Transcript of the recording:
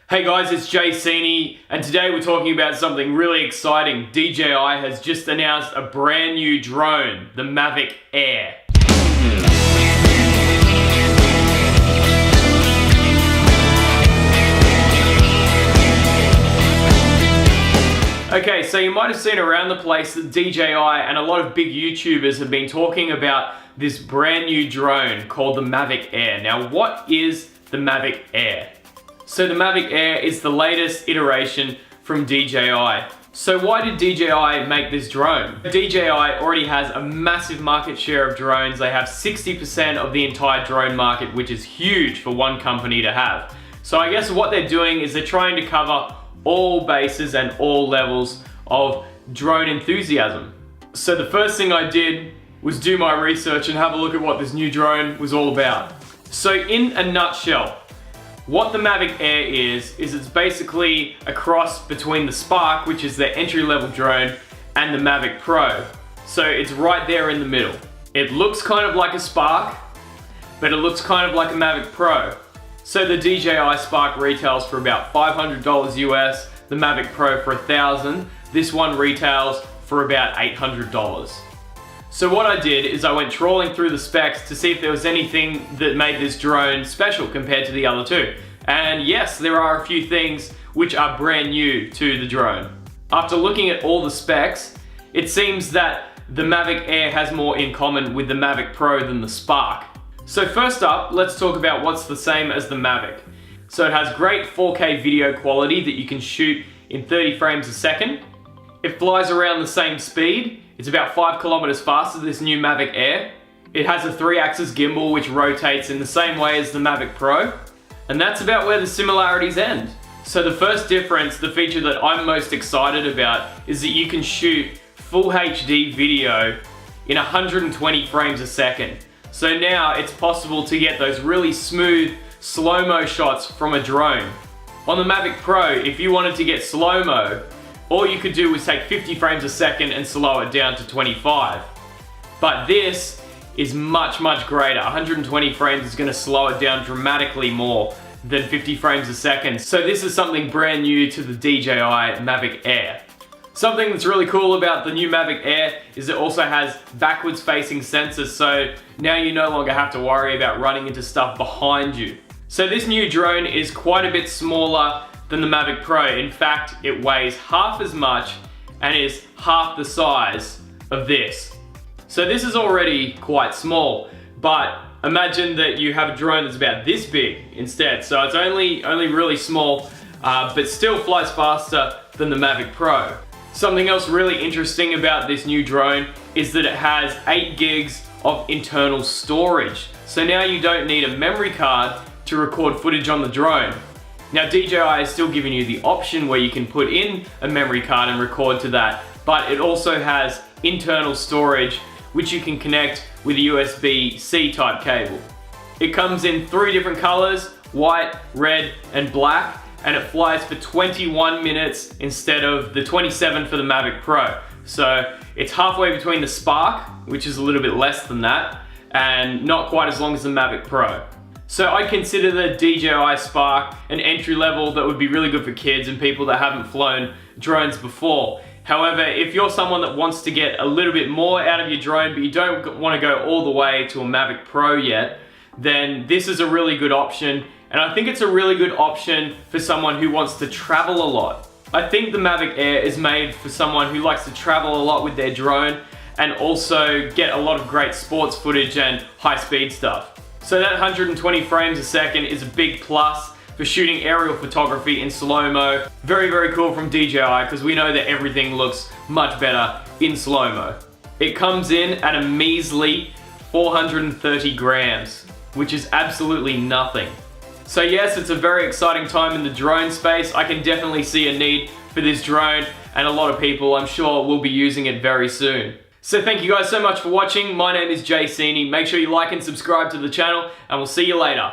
Hey guys, it's Seeney, and today we're talking about something really exciting. DJI has just announced a brand new drone, the Mavic Air. Okay, so you might have seen around the place that DJI and a lot of big YouTubers have been talking about this brand new drone called the Mavic Air. Now, what is the Mavic Air? So the Mavic Air is the latest iteration from DJI. So why did DJI make this drone? DJI already has a massive market share of drones. They have 60% of the entire drone market, which is huge for one company to have. So I guess what they're doing is they're trying to cover all bases and all levels of drone enthusiasm. So the first thing I did was do my research and have a look at what this new drone was all about. So in a nutshell, what the Mavic Air is it's basically a cross between the Spark, which is the entry-level drone, and the Mavic Pro. So it's right there in the middle. It looks kind of like a Spark, but it looks kind of like a Mavic Pro. So the DJI Spark retails for about $500 US, the Mavic Pro for $1,000. This one retails for about $800. So what I did is I went trawling through the specs to see if there was anything that made this drone special compared to the other two. And yes, there are a few things which are brand new to the drone. After looking at all the specs, it seems that the Mavic Air has more in common with the Mavic Pro than the Spark. So first up, let's talk about what's the same as the Mavic. So it has great 4K video quality that you can shoot in 30 frames a second. It flies around the same speed. It's about 5 kilometers faster than this new Mavic Air. It has a 3-axis gimbal which rotates in the same way as the Mavic Pro. And that's about where the similarities end. So the first difference, the feature that I'm most excited about, is that you can shoot full HD video in 120 frames a second. So now it's possible to get those really smooth slow-mo shots from a drone. On the Mavic Pro, if you wanted to get slow-mo, all you could do was take 50 frames a second and slow it down to 25. But this is much, much greater. 120 frames is going to slow it down dramatically more than 50 frames a second. So this is something brand new to the DJI Mavic Air. Something that's really cool about the new Mavic Air is it also has backwards facing sensors, so now you no longer have to worry about running into stuff behind you. So this new drone is quite a bit smaller than the Mavic Pro. In fact, it weighs half as much and is half the size of this. So this is already quite small, but imagine that you have a drone that's about this big instead. So it's only really small, but still flies faster than the Mavic Pro. Something else really interesting about this new drone is that it has 8 gigs of internal storage. So now you don't need a memory card to record footage on the drone. Now DJI is still giving you the option where you can put in a memory card and record to that, but it also has internal storage which you can connect with a USB-C type cable. It comes in 3 different colors, white, red, and black, and it flies for 21 minutes instead of the 27 for the Mavic Pro. So it's halfway between the Spark, which is a little bit less than that, and not quite as long as the Mavic Pro. So I consider the DJI Spark an entry level that would be really good for kids and people that haven't flown drones before. However, if you're someone that wants to get a little bit more out of your drone, but you don't want to go all the way to a Mavic Pro yet, then this is a really good option. And I think it's a really good option for someone who wants to travel a lot. I think the Mavic Air is made for someone who likes to travel a lot with their drone and also get a lot of great sports footage and high-speed stuff. So that 120 frames a second is a big plus for shooting aerial photography in slow-mo. Very, very cool from DJI because we know that everything looks much better in slow-mo. It comes in at a measly 430 grams, which is absolutely nothing. So yes, it's a very exciting time in the drone space. I can definitely see a need for this drone, and a lot of people, I'm sure, will be using it very soon. So thank you guys so much for watching. My name is Seeney. Make sure you like and subscribe to the channel, and we'll see you later.